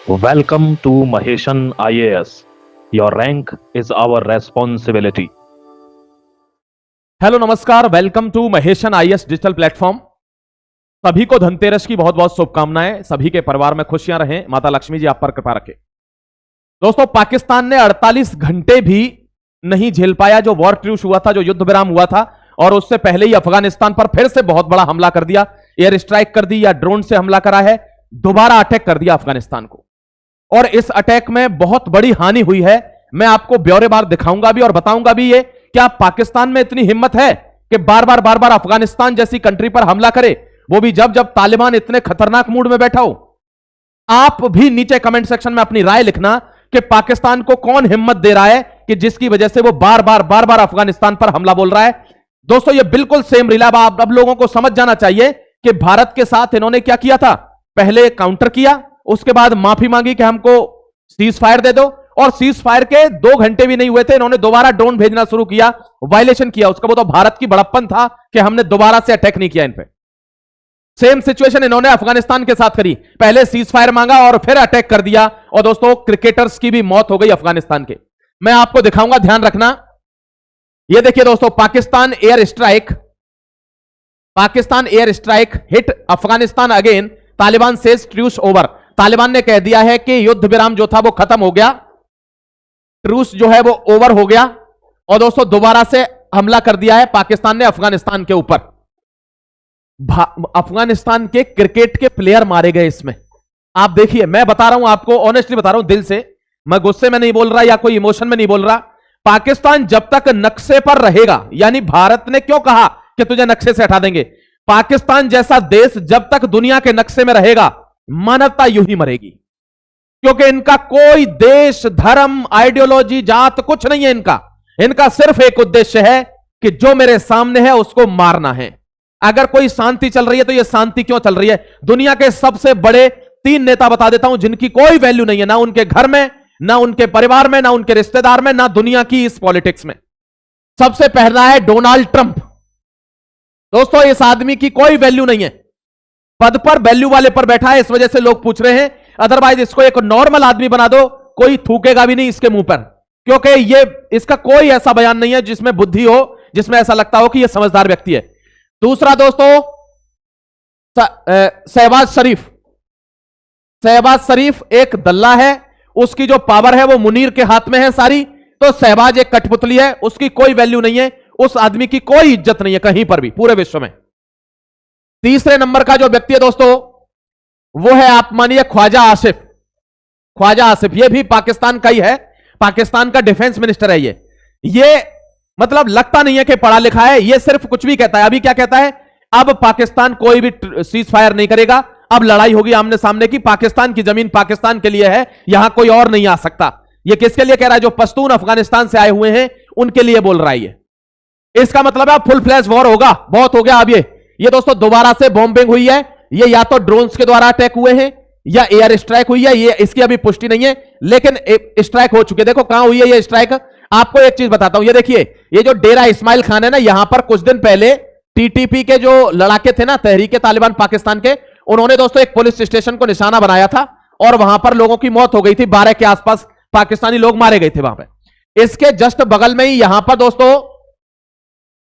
Welcome to Maheshan IAS. Your rank is our responsibility. Hello नमस्कार, welcome to Maheshan IAS digital platform. सभी को धनतेरस की बहुत बहुत शुभकामनाएं। सभी के परिवार में खुशियां रहें, माता लक्ष्मी जी आप पर कृपा रखे। दोस्तों, पाकिस्तान ने 48 घंटे भी नहीं झेल पाया जो वॉर ट्रूस हुआ था, जो युद्ध विराम हुआ था, और उससे पहले ही अफगानिस्तान पर फिर से बहुत बड़ा हमला कर दिया। एयर स्ट्राइक कर दी या ड्रोन से हमला करा है, दोबारा अटैक कर दिया अफगानिस्तान को। और इस अटैक में बहुत बड़ी हानि हुई है। मैं आपको ब्यौरेवार दिखाऊंगा भी और बताऊंगा भी ये क्या पाकिस्तान में इतनी हिम्मत है कि बार बार अफगानिस्तान जैसी कंट्री पर हमला करे, वो भी जब जब तालिबान इतने खतरनाक मूड में बैठा हो। आप भी नीचे कमेंट सेक्शन में अपनी राय लिखना कि पाकिस्तान को कौन हिम्मत दे रहा है कि जिसकी वजह से वो बार बार अफगानिस्तान पर हमला बोल रहा है। दोस्तों, ये बिल्कुल सेम रीला। अब लोगों को समझ जाना चाहिए कि भारत के साथ इन्होंने क्या किया था। पहले काउंटर किया, उसके बाद माफी मांगी कि हमको सीज फायर दे दो, और सीज फायर के 2 घंटे भी नहीं हुए थे इन्होंने दोबारा ड्रोन भेजना शुरू किया, वायलेशन किया उसका। वो तो भारत की बड़प्पन था कि हमने दोबारा से अटैक नहीं किया इन पे। सेम सिचुएशन इन्होंने अफगानिस्तान के साथ करी, पहले सीज फायर मांगा और फिर अटैक कर दिया। और दोस्तों, क्रिकेटर्स की भी मौत हो गई अफगानिस्तान के। मैं आपको दिखाऊंगा, ध्यान रखना। ये देखिए दोस्तों, Pakistan air strike hit Afghanistan again, Taliban says truce over. Taliban ने कह दिया है कि युद्ध विराम जो था वो खत्म हो गया, ट्रूस जो है वो ओवर हो गया। और दोस्तों, दोबारा से हमला कर दिया है पाकिस्तान ने अफगानिस्तान के ऊपर। अफगानिस्तान के क्रिकेट के प्लेयर मारे गए इसमें। आप देखिए, मैं बता रहा हूं आपको, ऑनेस्टली बता रहा हूं, दिल से, मैं गुस्से में नहीं बोल रहा या कोई इमोशन में नहीं बोल रहा। पाकिस्तान जब तक नक्शे पर रहेगा, यानी भारत ने क्यों कहा कि तुझे नक्शे से हटा देंगे, पाकिस्तान जैसा देश जब तक दुनिया के नक्शे में रहेगा, मानवता यूं ही मरेगी। क्योंकि इनका कोई देश, धर्म, आइडियोलॉजी, जात कुछ नहीं है इनका सिर्फ एक उद्देश्य है कि जो मेरे सामने है उसको मारना है। अगर कोई शांति चल रही है तो यह शांति क्यों चल रही है। दुनिया के सबसे बड़े 3 नेता बता देता हूं जिनकी कोई वैल्यू नहीं है, ना उनके घर में, ना उनके परिवार में, ना उनके रिश्तेदार में, ना दुनिया की इस पॉलिटिक्स में। सबसे पहला है डोनाल्ड ट्रंप। दोस्तों, इस आदमी की कोई वैल्यू नहीं है, पद पर वैल्यू वाले पर बैठा है, इस वजह से लोग पूछ रहे हैं। अदरवाइज इसको एक नॉर्मल आदमी बना दो, कोई थूकेगा भी नहीं इसके मुंह पर, क्योंकि ये इसका कोई ऐसा बयान नहीं है जिसमें बुद्धि हो, जिसमें ऐसा लगता हो कि यह समझदार व्यक्ति है। दूसरा दोस्तों, शहबाज शरीफ एक दल्ला है, उसकी जो पावर है वो मुनीर के हाथ में है सारी। तो शहबाज एक कठपुतली है, उसकी कोई वैल्यू नहीं है, उस आदमी की कोई इज्जत नहीं है कहीं पर भी पूरे विश्व में। तीसरे नंबर का जो व्यक्ति है दोस्तों, वो है, आप मानिए, ख्वाजा आसिफ। ये भी पाकिस्तान का ही है, पाकिस्तान का डिफेंस मिनिस्टर है ये मतलब लगता नहीं है कि पढ़ा लिखा है, ये सिर्फ कुछ भी कहता है। अभी क्या कहता है, अब पाकिस्तान कोई भी सीज फायर नहीं करेगा, अब लड़ाई होगी आमने सामने की, पाकिस्तान की जमीन पाकिस्तान के लिए है, यहां कोई और नहीं आ सकता। ये किसके लिए कह रहा है, जो पश्तून अफगानिस्तान से आए हुए हैं उनके लिए बोल रहा है ये। इसका मतलब है फुल फ्लैश वॉर होगा, बहुत हो गया अब ये दोस्तों दोबारा से बॉम्बिंग हुई है। ये या तो ड्रोन्स के द्वारा अटैक हुए हैं या एयर स्ट्राइक हुई है, ये इसकी अभी पुष्टि नहीं है, लेकिन स्ट्राइक हो चुके। देखो कहां हुई है ये स्ट्राइक। आपको एक चीज बताता हूं, ये देखिए, ये जो डेरा इस्माइल खान है ना, यहां पर कुछ दिन पहले टीटीपी के जो लड़ाके थे ना, तहरीके तालिबान पाकिस्तान के, उन्होंने दोस्तों एक पुलिस स्टेशन को निशाना बनाया था और वहां पर लोगों की मौत हो गई थी। 12 के आसपास पाकिस्तानी लोग मारे गए थे वहां पर। इसके जस्ट बगल में ही यहां पर दोस्तों,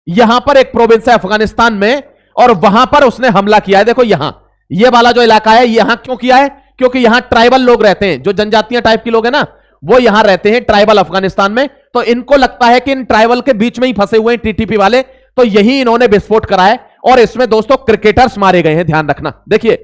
यहां पर एक प्रोविंस है अफगानिस्तान में, और वहां पर उसने हमला किया है। देखो यहां, ये वाला जो इलाका है, यहां क्यों किया है, क्योंकि यहां ट्राइबल लोग रहते हैं, जो जनजातीय टाइप के लोग हैं ना, वो यहां रहते हैं, ट्राइबल अफगानिस्तान में। तो इनको लगता है कि इन ट्राइबल के बीच में ही फंसे हुए हैं टीटीपी वाले, तो यही इन्होंने विस्फोट करा है। और इसमें दोस्तों क्रिकेटर्स मारे गए हैं, ध्यान रखना। देखिए,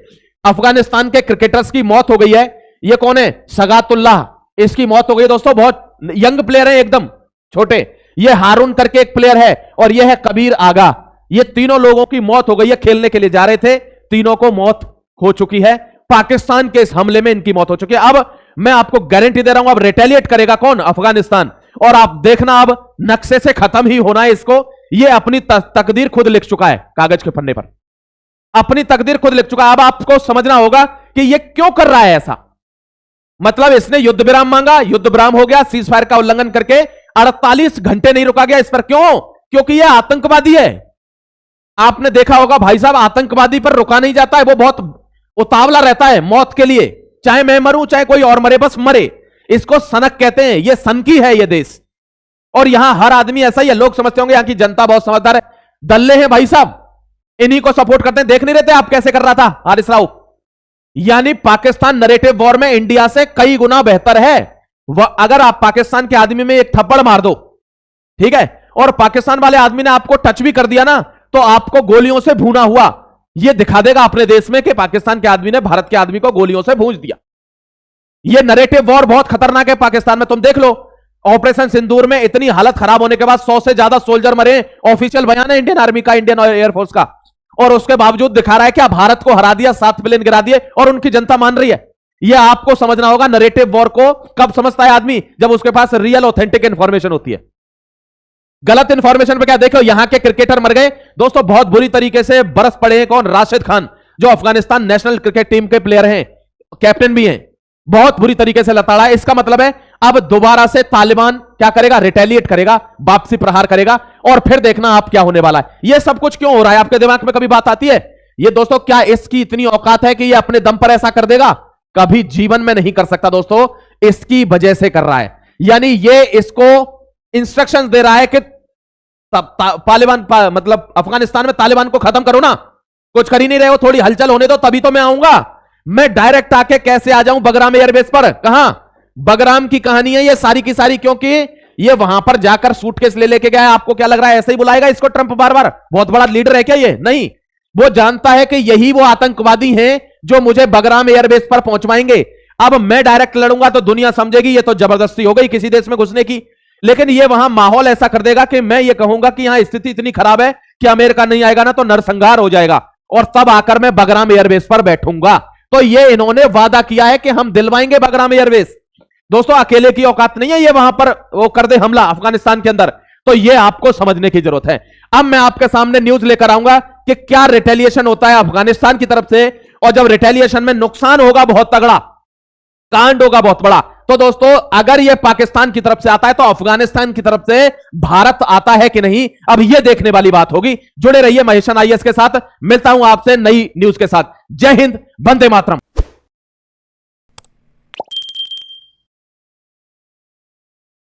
अफगानिस्तान के क्रिकेटर्स की मौत हो गई है। ये कौन है, सगातुल्लाह, इसकी मौत हो गई दोस्तों, बहुत यंग प्लेयर है, एकदम छोटे। ये हारून करके एक प्लेयर है, और यह है कबीर आगा। ये तीनों लोगों की मौत हो गई है, खेलने के लिए जा रहे थे, तीनों को मौत हो चुकी है। पाकिस्तान के इस हमले में इनकी मौत हो चुकी है। अब मैं आपको गारंटी दे रहा हूं, अब रिटेलिएट करेगा कौन, अफगानिस्तान। और आप देखना, अब नक्शे से खत्म ही होना है इसको। ये अपनी तकदीर खुद लिख चुका है कागज के पन्ने पर, अपनी तकदीर खुद लिख चुका है। अब आपको समझना होगा कि ये क्यों कर रहा है ऐसा। मतलब इसने युद्ध विराम मांगा, युद्ध विराम हो गया, सीज फायर का उल्लंघन करके 48 घंटे नहीं रुका गया इस पर। क्यों, क्योंकि यह आतंकवादी है। आपने देखा होगा भाई साहब, आतंकवादी पर रुका नहीं जाता है, वो बहुत उतावला रहता है मौत के लिए। चाहे मैं मरूं चाहे कोई और मरे, बस मरे। इसको सनक कहते हैं, ये सन की है ये देश। और यहां हर आदमी ऐसा ही है। लोग समझते होंगे यहां की जनता बहुत समझदार है, दल्ले हैं भाई साहब, इन्हीं को सपोर्ट करते हैं। देख नहीं रहते आप कैसे कर रहा था हारिस राव? यानी पाकिस्तान नरेटिव वॉर में इंडिया से कई गुना बेहतर है। अगर आप पाकिस्तान के आदमी में एक थप्पड़ मार दो, ठीक है, और पाकिस्तान वाले आदमी ने आपको टच भी कर दिया ना, तो आपको गोलियों से भूना हुआ यह दिखा देगा अपने देश में कि पाकिस्तान के आदमी ने भारत के आदमी को गोलियों से भूंज दिया। यह नरेटिव वॉर बहुत खतरनाक है पाकिस्तान में। तुम देख लो, ऑपरेशन सिंदूर में इतनी हालत खराब होने के बाद 100 से ज्यादा सोल्जर मरे, ऑफिशियल बयान है इंडियन आर्मी का, इंडियन एयरफोर्स का, और उसके बावजूद दिखा रहा है कि भारत को हरा दिया, 7 प्लेन गिरा दिए, और उनकी जनता मान रही है। यह आपको समझना होगा। नरेटिव वॉर को कब समझता है आदमी? जब उसके पास रियल ऑथेंटिक इंफॉर्मेशन होती है। गलत इंफॉर्मेशन पे क्या, देखो यहां के क्रिकेटर मर गए दोस्तों, बहुत बुरी तरीके से बरस पड़े हैं। कौन? राशिद खान, जो अफगानिस्तान नेशनल क्रिकेट टीम के प्लेयर हैं, कैप्टन भी हैं, बहुत बुरी तरीके से लताड़ा है। इसका मतलब है अब दोबारा से तालिबान क्या करेगा? रिटेलिएट करेगा, वापसी प्रहार करेगा, और फिर देखना आप क्या होने वाला है। यह सब कुछ क्यों हो रहा है? आपके दिमाग में कभी बात आती है ये दोस्तों? क्या इसकी इतनी औकात है कि ये अपने दम पर ऐसा कर देगा? कभी जीवन में नहीं कर सकता दोस्तों। इसकी वजह से कर रहा है, यानी ये इसको इंस्ट्रक्शंस दे रहा है कि तालिबान मतलब अफगानिस्तान में तालिबान को खत्म करो ना। कुछ कर ही नहीं रहे हो, थोड़ी हलचल होने दो, तभी तो मैं आऊंगा। मैं डायरेक्ट आके कैसे आ जाऊं बगराम एयरबेस पर? कहां? बगराम की कहानी है ये सारी की सारी, क्योंकि ये वहां पर जाकर सूटकेस ले लेके गया। आपको क्या लग रहा है ऐसे ही बुलाएगा इसको ट्रंप बार बार? बहुत बड़ा लीडर है क्या ये? नहीं, वो जानता है कि यही वो आतंकवादी हैं जो मुझे बगराम एयरबेस पर पहुंचवाएंगे। अब मैं डायरेक्ट लड़ूंगा तो दुनिया समझेगी ये तो जबरदस्ती हो गई किसी देश में घुसने की, लेकिन ये वहां माहौल ऐसा कर देगा कि मैं ये कहूंगा कि यहां स्थिति इतनी खराब है कि अमेरिका नहीं आएगा ना तो नरसंहार हो जाएगा, और तब आकर मैं बगराम एयरबेस पर बैठूंगा। तो ये इन्होंने वादा किया है कि हम दिलवाएंगे बगराम एयरबेस। दोस्तों अकेले की औकात नहीं है ये वहां पर वो कर दे हमला अफगानिस्तान के अंदर, तो ये आपको समझने की जरूरत है। अब मैं आपके सामने न्यूज लेकर आऊंगा कि क्या रिटेलिएशन होता है अफगानिस्तान की तरफ से, और जब रिटेलिएशन में नुकसान होगा बहुत तगड़ा, कांड होगा बहुत बड़ा, तो दोस्तों अगर यह पाकिस्तान की तरफ से आता है तो अफगानिस्तान की तरफ से भारत आता है कि नहीं, अब यह देखने वाली बात होगी। जुड़े रहिए महेशन आईएएस के साथ, मिलता हूं आपसे नई न्यूज के साथ। जय हिंद, वंदे मातरम।